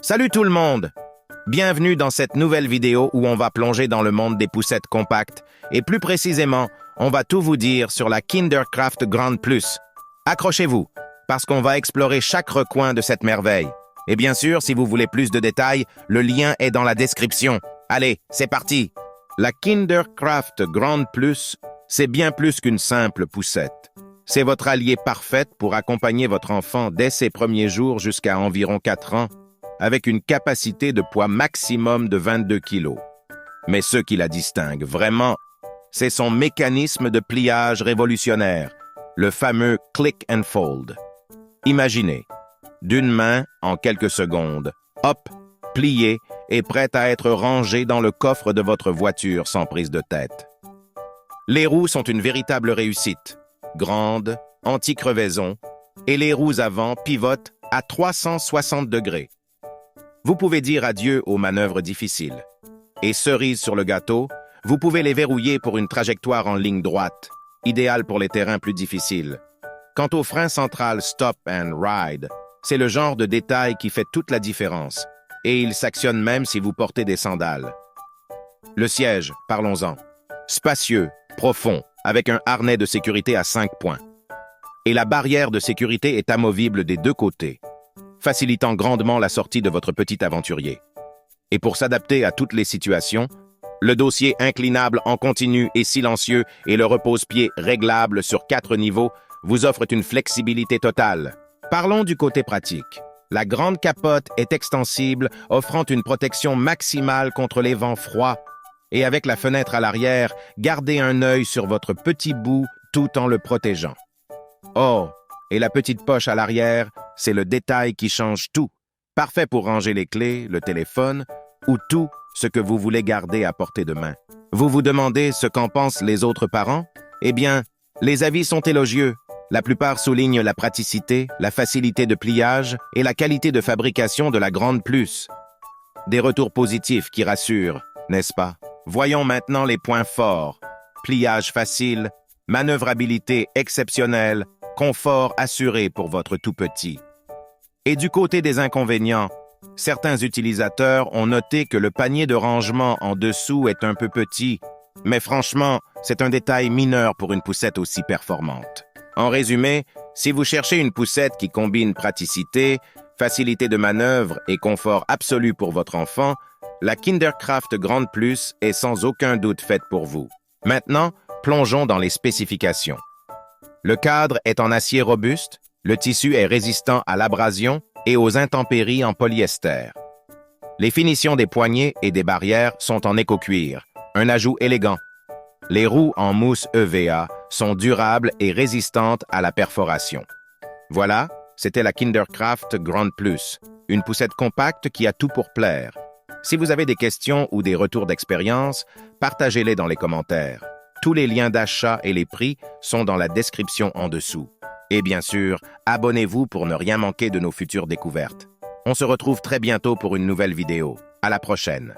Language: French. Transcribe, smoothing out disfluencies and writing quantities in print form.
Salut tout le monde! Bienvenue dans cette nouvelle vidéo où on va plonger dans le monde des poussettes compactes et plus précisément, on va tout vous dire sur la Kindercraft Grande Plus. Accrochez-vous, parce qu'on va explorer chaque recoin de cette merveille. Et bien sûr, si vous voulez plus de détails, le lien est dans la description. Allez, c'est parti! La Kindercraft Grande Plus, c'est bien plus qu'une simple poussette. C'est votre allié parfaite pour accompagner votre enfant dès ses premiers jours jusqu'à environ 4 ans, avec une capacité de poids maximum de 22 kg. Mais ce qui la distingue vraiment, c'est son mécanisme de pliage révolutionnaire, le fameux click and fold. Imaginez, d'une main, en quelques secondes, hop, plié et prêt à être rangé dans le coffre de votre voiture sans prise de tête. Les roues sont une véritable réussite, grandes, anti-crevaison, et les roues avant pivotent à 360 degrés. Vous pouvez dire adieu aux manœuvres difficiles. Et cerise sur le gâteau, vous pouvez les verrouiller pour une trajectoire en ligne droite, idéale pour les terrains plus difficiles. Quant au frein central Stop and Ride, c'est le genre de détail qui fait toute la différence, et il s'actionne même si vous portez des sandales. Le siège, parlons-en. Spacieux, profond, avec un harnais de sécurité à 5 points. Et la barrière de sécurité est amovible des deux côtés, facilitant grandement la sortie de votre petit aventurier. Et pour s'adapter à toutes les situations, le dossier inclinable en continu et silencieux et le repose-pied réglable sur 4 niveaux vous offrent une flexibilité totale. Parlons du côté pratique. La grande capote est extensible, offrant une protection maximale contre les vents froids. Et avec la fenêtre à l'arrière, gardez un œil sur votre petit bout tout en le protégeant. Oh, et la petite poche à l'arrière, c'est le détail qui change tout. Parfait pour ranger les clés, le téléphone ou tout ce que vous voulez garder à portée de main. Vous vous demandez ce qu'en pensent les autres parents? Eh bien, les avis sont élogieux. La plupart soulignent la praticité, la facilité de pliage et la qualité de fabrication de la Grande Plus. Des retours positifs qui rassurent, n'est-ce pas? Voyons maintenant les points forts. Pliage facile, manœuvrabilité exceptionnelle, confort assuré pour votre tout-petit. Et du côté des inconvénients, certains utilisateurs ont noté que le panier de rangement en dessous est un peu petit, mais franchement, c'est un détail mineur pour une poussette aussi performante. En résumé, si vous cherchez une poussette qui combine praticité, facilité de manœuvre et confort absolu pour votre enfant, la Kindercraft Grande Plus est sans aucun doute faite pour vous. Maintenant, plongeons dans les spécifications. Le cadre est en acier robuste, le tissu est résistant à l'abrasion et aux intempéries en polyester. Les finitions des poignées et des barrières sont en éco-cuir, un ajout élégant. Les roues en mousse EVA sont durables et résistantes à la perforation. Voilà, c'était la Kindercraft Grande Plus, une poussette compacte qui a tout pour plaire. Si vous avez des questions ou des retours d'expérience, partagez-les dans les commentaires. Tous les liens d'achat et les prix sont dans la description en dessous. Et bien sûr, abonnez-vous pour ne rien manquer de nos futures découvertes. On se retrouve très bientôt pour une nouvelle vidéo. À la prochaine!